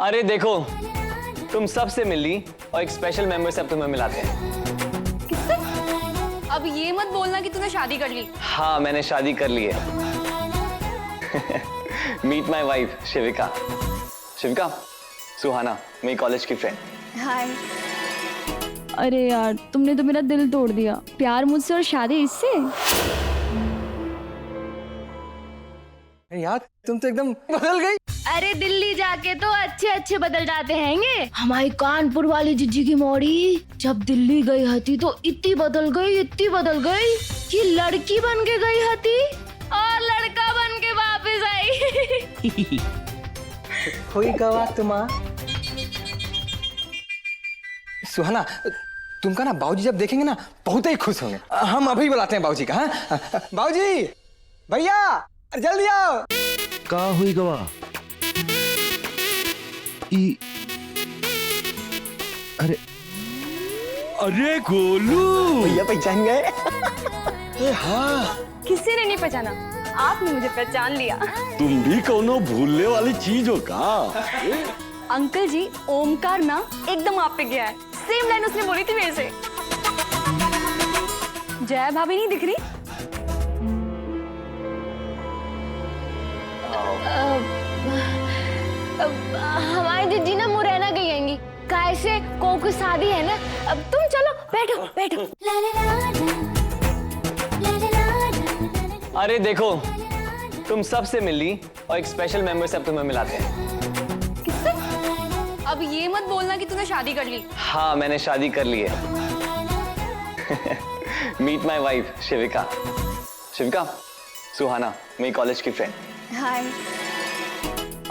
अरे देखो, तुम सबसे मिल ली और एक स्पेशल मेंबर से अब तुम्हें मिलाते हैं। किससे? अब ये मत बोलना कि तूने शादी कर ली। हाँ, मैंने शादी कर ली है। मीट माई वाइफ शिविका। शिविका, सुहाना, मेरी कॉलेज की फ्रेंड। हाय। अरे यार, तुमने तो मेरा दिल तोड़ दिया। प्यार मुझसे और शादी इससे? यार तुम तो एकदम बदल गई। अरे दिल्ली जाके तो अच्छे अच्छे बदल जाते हैंगे। हमारी कानपुर वाली जीजी की मौड़ी जब दिल्ली गई हती तो इतनी बदल गई कि लड़की बन के गई हती और लड़का बन के वापस आई। हुई गवा तुमा। सुहाना, तुमका ना बाबूजी जब देखेंगे ना बहुत ही खुश होंगे। हम अभी बुलाते हैं बाबूजी का। हाँ बाबूजी, भैया जल्दी आओ। का हुई गवा अरे अरे गोलू, भैया पहचान गए। हाँ, किसी ने नहीं पहचाना, आपने मुझे पहचान लिया। तुम भी कोनो भूलने वाली चीज हो का? अंकल जी, ओमकार ना एकदम आप पे गया है। सेम लाइन उसने बोली थी मेरे से। जया भाभी नहीं दिख रही? हमारी जीजी ना मुरैना गई हैंगी। कैसे को शादी है ना। अब तुम चलो, बैठो बैठो। अरे देखो, तुम सबसे मिल ली और एक स्पेशल मेंबर से अब तुम्हें मिलाते हैं। किससे? अब ये मत बोलना कि तूने शादी कर ली। हाँ, मैंने शादी कर ली है। मीट माई वाइफ शिविका। शिविका, सुहाना, मेरी कॉलेज की फ्रेंड। हाय।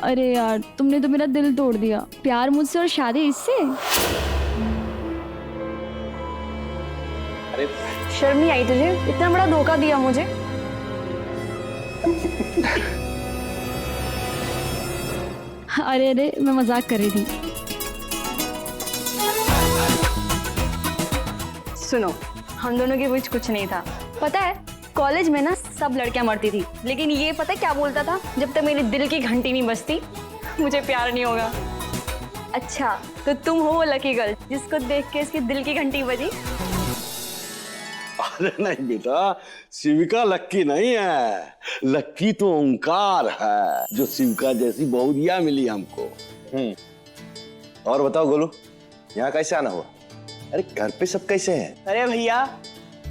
अरे यार, तुमने तो मेरा दिल तोड़ दिया। प्यार मुझसे और शादी इससे? अरे शर्म नहीं आई तुझे? इतना बड़ा धोखा दिया मुझे। अरे अरे, मैं मजाक कर रही थी। सुनो, हम दोनों के बीच कुछ नहीं था। पता है, कॉलेज में ना सब लड़कियां मरती थी, लेकिन ये पता है क्या बोलता था? जब तक मेरे दिल की घंटी नहीं बजती मुझे प्यार नहीं होगा। अच्छा, तो तुम हो वो लकी गर्ल जिसको देख के इसकी दिल की घंटी बजी? अरे नहीं बेटा, शिविका लक्की नहीं है, लक्की तो ओंकार है, जो शिविका जैसी बहुरिया मिली हमको। और बताओ गोलू, यहाँ कैसे आना हुआ? अरे घर पे सब कैसे हैं? अरे भैया,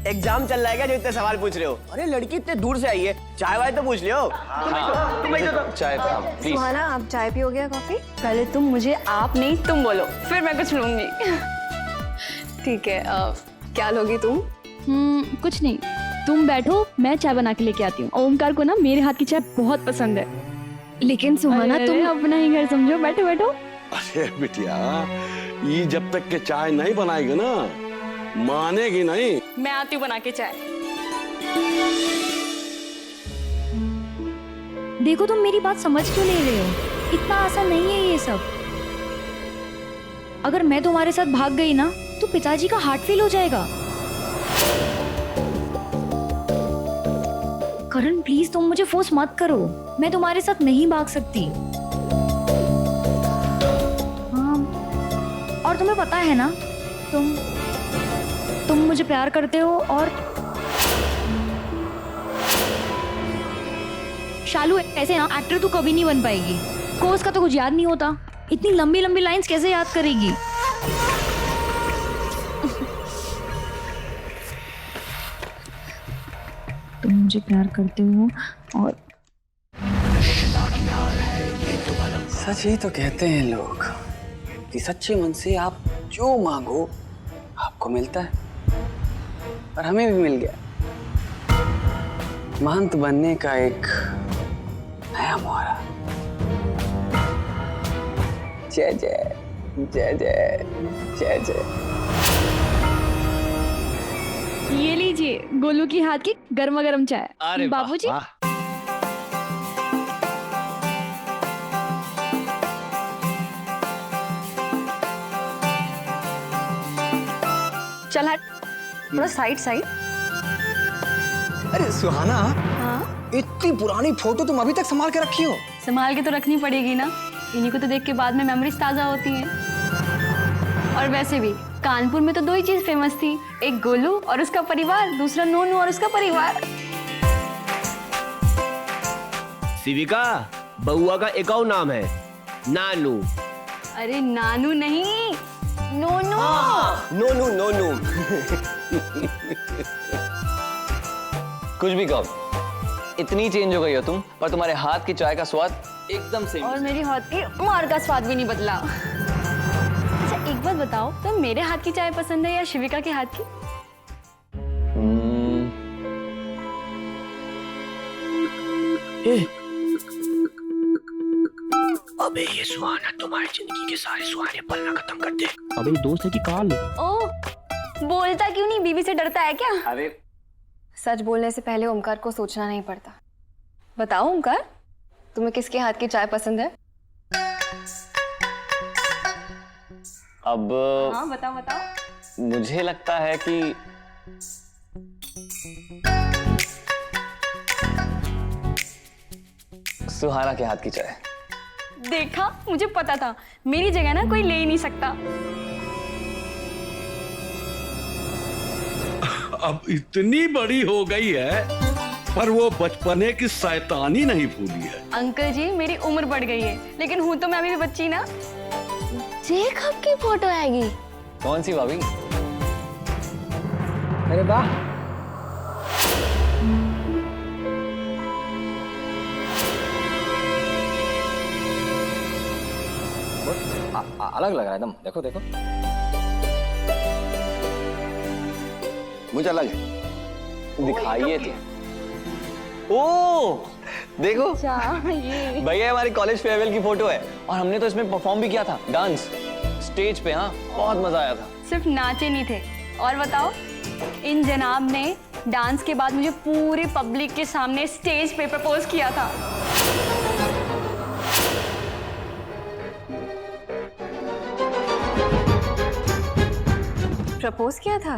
एग्जाम चल रहा है क्या जो इतने सवाल पूछ रहे हो? अरे लड़की इतने दूर से आई है, चाय वाय तो पूछ लियो। तुम चाय प्लीज। सुहाना, आप चाय पियोगे या कॉफी? पहले तुम मुझे आप नहीं तुम बोलो, फिर मैं कुछ लूंगी। ठीक है, क्या लोगी तुम? कुछ नहीं, तुम बैठो, मैं चाय बना के लेके आती हूँ। ओमकार को ना मेरे हाथ की चाय बहुत पसंद है। लेकिन सुहाना, तुम अपना ही घर समझो। बैठो बैठो। अरे बिटिया, ये जब तक के चाय नहीं बनाएगा ना, मानेगी नहीं। मैं आती हूँ बना के चाय। देखो, तुम मेरी बात समझ क्यों ले रहे हो? इतना आसान नहीं है ये सब। अगर मैं तुम्हारे साथ भाग गई ना तो पिताजी का हार्ट फेल हो जाएगा। करण प्लीज, तुम मुझे फोर्स मत करो। मैं तुम्हारे साथ नहीं भाग सकती। हाँ, और तुम्हें पता है ना, तुम मुझे प्यार करते हो। और शालू, ऐसे ना एक्टर तू कभी नहीं बन पाएगी। कोर्स का तो कुछ याद नहीं होता, इतनी लंबी लंबी लाइंस कैसे याद करेगी? तुम मुझे प्यार करते हो और सच ही तो कहते हैं लोग कि सच्चे मन से आप जो मांगो आपको मिलता है, और हमें भी मिल गया। महंत बनने का एक नया मोहरा। जय जय जय जय जय जय। ये लीजिए गोलू की हाथ की गर्मा गर्म चाय। अरे वाह, बाबूजी, चल हट, थोड़ा साइड साइड। अरे सुहाना, हाँ, इतनी पुरानी फोटो तुम अभी तक संभाल के रखी हो? संभाल के तो रखनी पड़ेगी ना। इन्हीं को तो देख के बाद में मेमोरीज ताजा होती हैं। और वैसे भी कानपुर में तो 2 ही चीज फेमस थी, एक गोलू और उसका परिवार, दूसरा नोनू और उसका परिवार। शिविका, बउआ का एक और नाम है नानू। अरे नानू नहीं, नोनू। नोनू नोनू। कुछ भी कहो, इतनी चेंज हो गई हो तुम, पर तुम्हारे हाथ की चाय का स्वाद एकदम सेम। और मेरी हाथ की मार का स्वाद भी नहीं बदला। अच्छा एक बात बताओ, तो मेरे हाथ की चाय पसंद है या शिविका के हाथ की? अबे ये सुहाना तुम्हारी जिंदगी के सारे सुहाने पल ना खत्म कर दे। अबे दोस्त है कि काल? ओह, बोलता क्यों नहीं? बीवी से डरता है क्या? अरे सच बोलने से पहले ओमकार को सोचना नहीं पड़ता। बताओ ओमकार, तुम्हें किसके हाथ की चाय पसंद है? अब हाँ बताओ बताओ। मुझे लगता है कि सुहाना के हाथ की चाय। देखा, मुझे पता था, मेरी जगह ना कोई ले ही नहीं सकता। अब इतनी बड़ी हो गई है, पर वो बचपने की शैतानी नहीं भूली है। अंकल जी मेरी उम्र बढ़ गई है, लेकिन हूँ तो मैं अभी भी बच्ची ना। ये कब की फोटो आएगी? कौन सी भाभी? अरे वाह, अलग लग रहा है एकदम। देखो देखो, मुझे अलग है। दिखाइए तो। ओ देखो, ये भैया हमारी कॉलेज फेयरवेल की फोटो है, और हमने तो इसमें परफॉर्म भी किया था, डांस स्टेज पे। हाँ, बहुत मजा आया था। सिर्फ नाचे नहीं थे। और बताओ, इन जनाब ने डांस के बाद मुझे पूरे पब्लिक के सामने स्टेज पे प्रपोज किया था। प्रपोज किया था?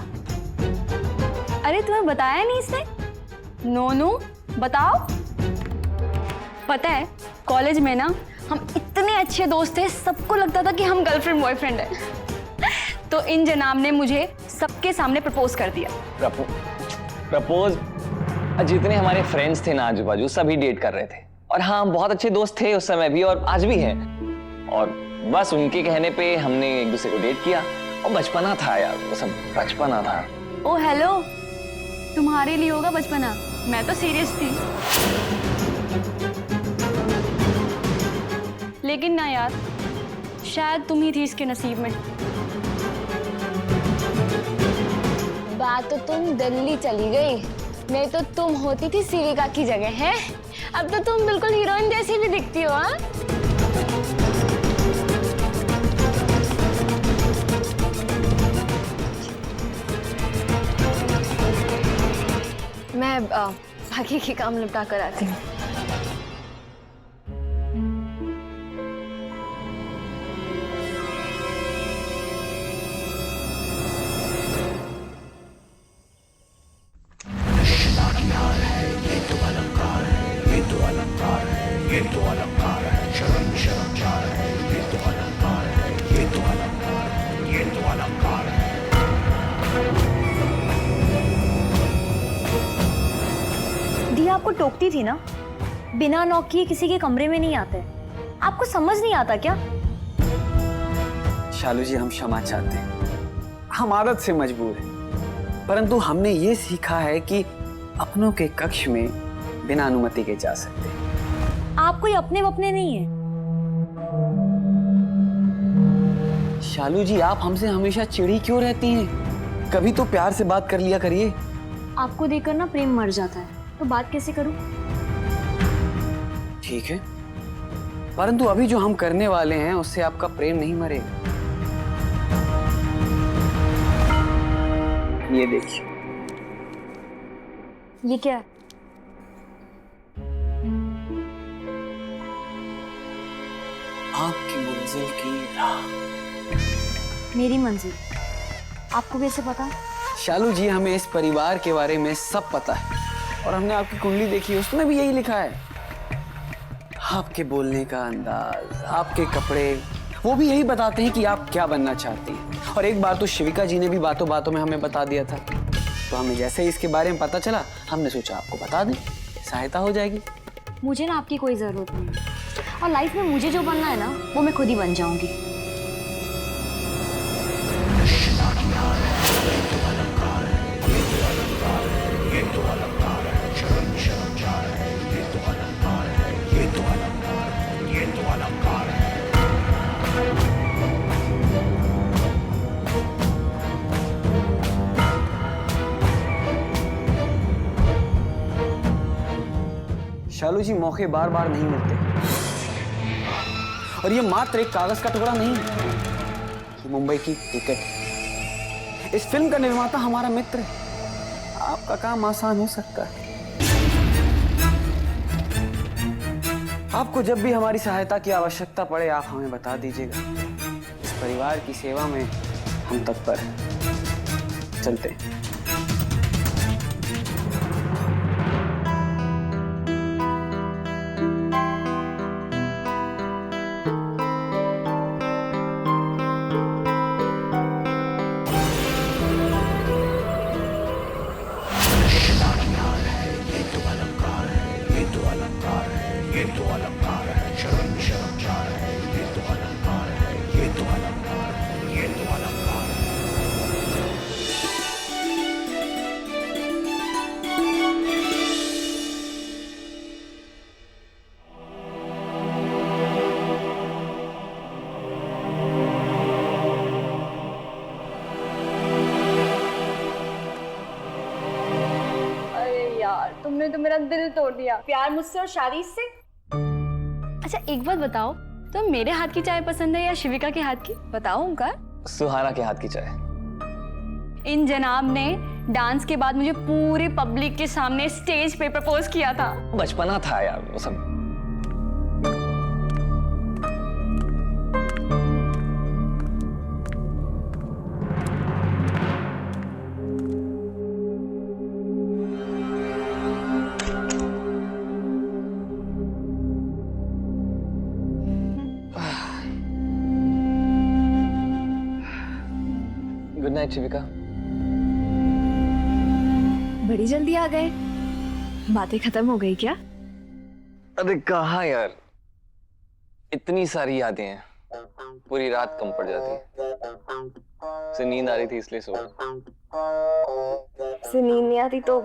अरे तुम्हें बताया नहीं इसने? नोनू बताओ। पता है कॉलेज में ना हम इतने अच्छे दोस्त थे, सबको लगता था कि हम गर्लफ्रेंड बॉयफ्रेंड है। तो इन जनाब ने मुझे सबके सामने प्रपोज कर दिया। प्रपोज? जितने हमारे फ्रेंड्स थे ना आजू बाजू, सभी डेट कर रहे थे। और हाँ, हम बहुत अच्छे दोस्त थे उस समय भी, और आज भी हैं। और बस उनके कहने पे हमने एक दूसरे को डेट किया। और बचपना था यार, वो सब बचपना था। ओ हेलो, तुम्हारे लिए होगा बचपना, मैं तो सीरियस थी। लेकिन ना यार, शायद तुम ही थी इसके नसीब में। बात तो तुम दिल्ली चली गई, नहीं तो तुम होती थी शिविका की जगह है। अब तो तुम बिल्कुल हीरोइन जैसी भी दिखती हो। हाँ, मैं बाकी के काम निपटा कर आती हूँ। दी आपको टोकती थी ना, बिना नॉक किए किसी के कमरे में नहीं आते। आपको समझ नहीं आता क्या? शालू जी हम क्षमा चाहते हैं, हम आदत से मजबूर हैं। परंतु हमने ये सीखा है कि अपनों के कक्ष में बिना अनुमति के जा सकते हैं। आप कोई अपने वपने नहीं है। शालू जी आप हमसे हमेशा चिढ़ी क्यों रहती हैं? कभी तो प्यार से बात कर लिया करिए। आपको देखकर ना प्रेम मर जाता है, तो बात कैसे करूं? ठीक है, परंतु अभी जो हम करने वाले हैं उससे आपका प्रेम नहीं मरेगा। ये देखिए। ये क्या है? आपकी मंजिल की राह। मेरी मंजिल? आपको कैसे पता? शालू जी हमें इस परिवार के बारे में सब पता है, और हमने आपकी कुंडली देखी, उसमें भी यही लिखा है। आपके बोलने का अंदाज, आपके कपड़े, वो भी यही बताते हैं कि आप क्या बनना चाहती हैं। और एक बार तो शिविका जी ने भी बातों बातों में हमें बता दिया था। तो हमें जैसे ही इसके बारे में पता चला, हमने सोचा आपको बता दें, सहायता हो जाएगी। मुझे ना आपकी कोई जरूरत नहीं है, और लाइफ में मुझे जो बनना है ना वो मैं खुद ही बन जाऊंगी। शालू जी, मौके बार बार नहीं मिलते, और ये मात्र एक कागज का टुकड़ा नहीं है, ये मुंबई की टिकट। इस फिल्म का निर्माता हमारा मित्र है, आपका काम आसान हो सकता है। आपको जब भी हमारी सहायता की आवश्यकता पड़े, आप हमें बता दीजिएगा। इस परिवार की सेवा में हम तत्पर हैं। चलते हैं। तुमने तो मेरा दिल तोड़ दिया। प्यार मुझसे और शादी से। अच्छा एक बात बताओ, तो मेरे हाथ की चाय पसंद है या शिविका के हाथ की? बताओ ओमकार। सुहाना के हाथ की चाय। इन जनाब ने डांस के बाद मुझे पूरी पब्लिक के सामने स्टेज पे प्रपोज किया था। बचपना था यार वो सब। गुड नाइट शिविका। बड़ी जल्दी आ गए, बातें खत्म हो गई क्या? अरे कहाँ यार, इतनी सारी यादें हैं, पूरी रात कम पड़ जाती है। उसे नींद आ रही थी इसलिए सो गया। से नींद नहीं आती तो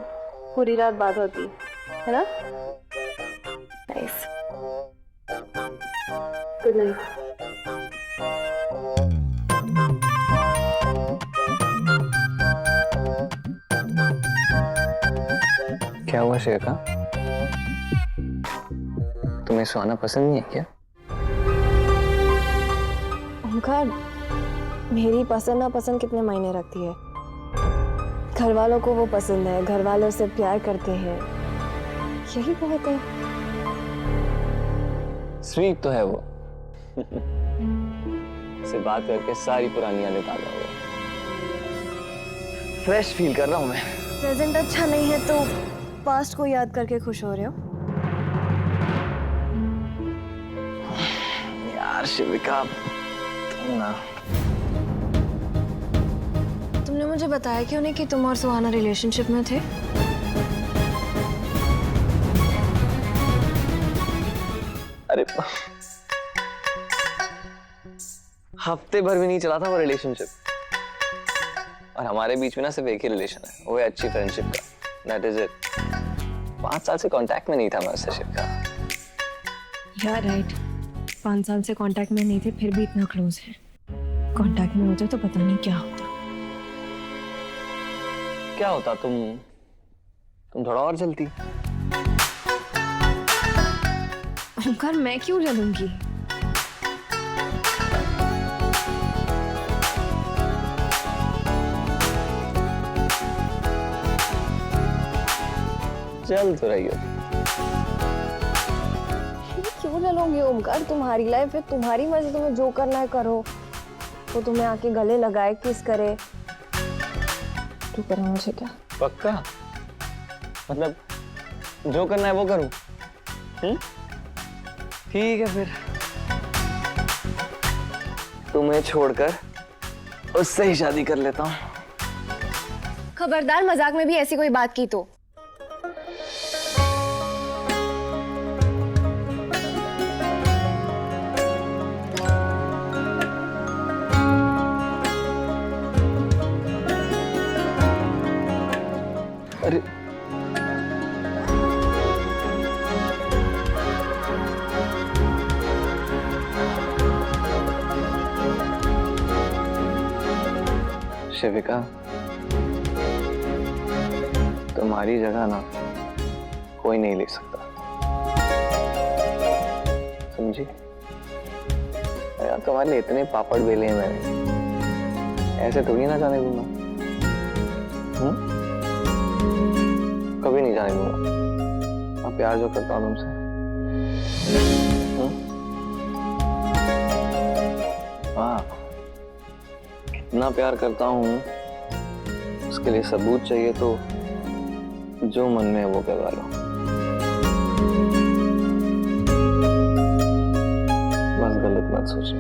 पूरी रात बात होती है ना? नाइस। Good night. क्या हुआ शिविका, तुम्हें सुहाना पसंद नहीं है क्या? ओमकार, मेरी पसंद नापसंद कितने मायने रखती है? घर वालों को वो पसंद है, घर वाले उससे प्यार करते हैं, यही बहुत है। स्वीट तो है वो। से बात करके सारी पुरानी यादें ताजा हो गई। फ्रेश फील कर रहा हूं मैं। प्रेजेंट अच्छा नहीं है तो पास्ट को याद करके खुश हो रहे हो? यार शिविका, तुम ना। तुमने मुझे बताया क्यों नहीं कि तुम और सुहाना रिलेशनशिप में थे? अरे हफ्ते भर भी नहीं चला था वो रिलेशनशिप, और हमारे बीच में ना सिर्फ एक ही रिलेशन है, वो है अच्छी फ्रेंडशिप का। That is it. 5 साल से कांटेक्ट में नहीं था मैं उससे शिविका। यार राइट, 5 साल से कांटेक्ट में नहीं थे, फिर भी इतना क्लोज है। कांटेक्ट में होते तो पता नहीं क्या होता। क्या होता, तुम थोड़ा और जलती। ओमकार, मैं क्यों जलूंगी? चल तो रही हो। क्यों जलूंगी ओमकार? तुम्हारी लाइफ है, तुम्हारी मर्जी, तुम्हें जो करना है करो। वो तुम्हें आके गले लगाए, किस करे, क्यों करें मुझे क्या? पक्का? मतलब जो करना है वो करूं? ठीक है फिर, तुम्हें छोड़कर उससे ही शादी कर लेता हूँ। खबरदार मजाक में भी ऐसी कोई बात की तो। अरे शिविका, तुम्हारी जगह ना कोई नहीं ले सकता, समझी? यार तुम्हारे लिए इतने पापड़ बेले हैं मैंने, ऐसे थोड़ी ना जाने दूंगा। कभी नहीं जाने दूंगा। मैं प्यार जो करता हूँ तुमसे, हाँ, कितना प्यार करता हूँ उसके लिए सबूत चाहिए तो जो मन में है वो करवा लो, बस गलत मत सोचो।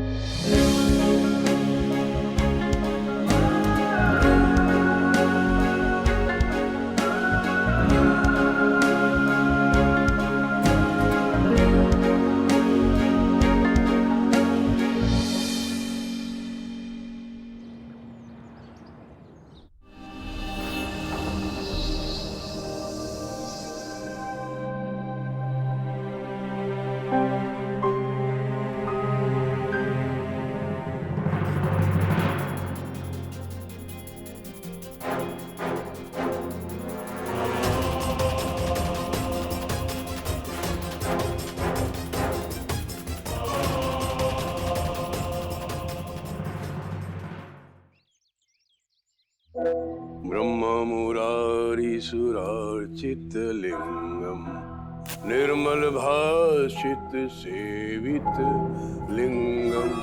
ब्रह्ममुरारिसुरार्चितलिङ्गम् निर्मलभाषित सेवित लिङ्गम्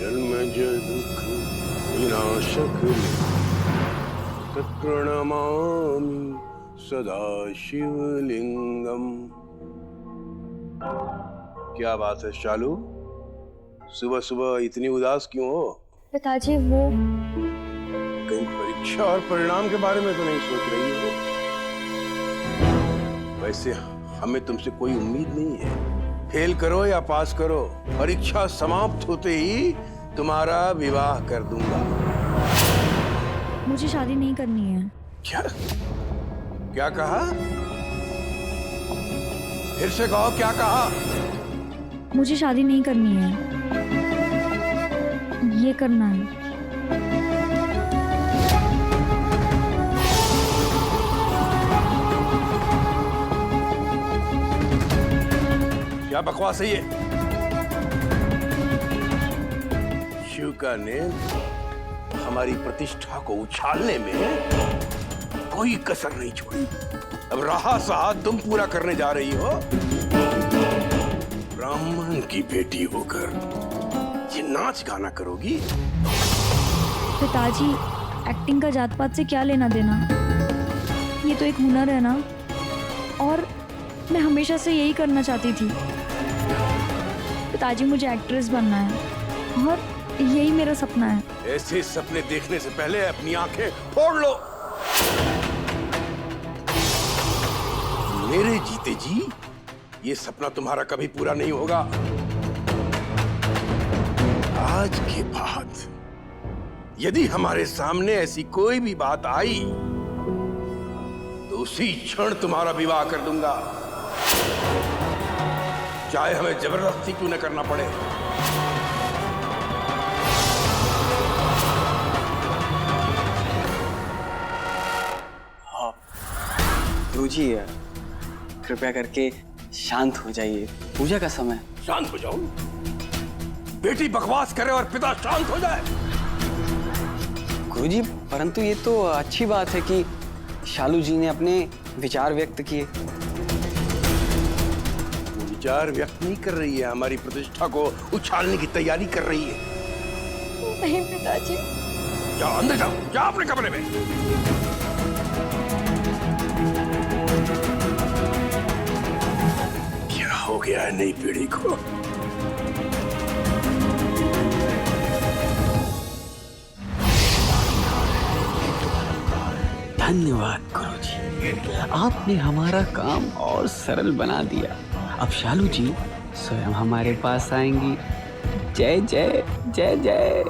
जन्मज दुःख विनाशक तत्प्रणमामि सदा शिवलिङ्गम्। क्या बात है शालू, सुबह सुबह इतनी उदास क्यों हो? पिताजी वो कहीं परीक्षा और परिणाम के बारे में तो नहीं सोच रही हो? वैसे हमें तुमसे कोई उम्मीद नहीं है। फेल करो या पास करो, परीक्षा समाप्त होते ही तुम्हारा विवाह कर दूंगा। मुझे शादी नहीं करनी है। क्या क्या कहा? फिर से कहो, क्या कहा? मुझे शादी नहीं करनी है, ये करना है। क्या बकवास है ये? शिविका ने हमारी प्रतिष्ठा को उछालने में कोई कसर नहीं छोड़ी। अब रहा सहा तुम पूरा करने जा रही हो। ब्राह्मण की बेटी होकर ये नाच गाना करोगी? पिताजी, एक्टिंग का जात पात से क्या लेना देना? ये तो एक हुनर है ना, और मैं हमेशा से यही करना चाहती थी। पिताजी, मुझे एक्ट्रेस बनना है और यही मेरा सपना है। ऐसे सपने देखने से पहले अपनी आंखें फोड़ लो। मेरे जीते जी ये सपना तुम्हारा कभी पूरा नहीं होगा। आज के बाद यदि हमारे सामने ऐसी कोई भी बात आई तो उसी क्षण तुम्हारा विवाह कर दूंगा, चाहे हमें जबरदस्ती क्यों न करना पड़े। गुरुजी, कृपया करके शांत हो जाइए, पूजा का समय। शांत हो जाओ? बेटी बकवास करे और पिता शांत हो जाए? गुरुजी, परंतु ये तो अच्छी बात है कि शालू जी ने अपने विचार व्यक्त किए। विचार व्यक्त नहीं कर रही है, हमारी प्रतिष्ठा को उछालने की तैयारी कर रही है। नहीं पिताजी। जाओ अंदर, जाओ जाओ अपने कमरे में। क्या हो गया है नई पीढ़ी को। धन्यवाद गुरुजी, आपने हमारा काम और सरल बना दिया। अब शालू जी स्वयं हमारे पास आएंगी। जय जय जय जय।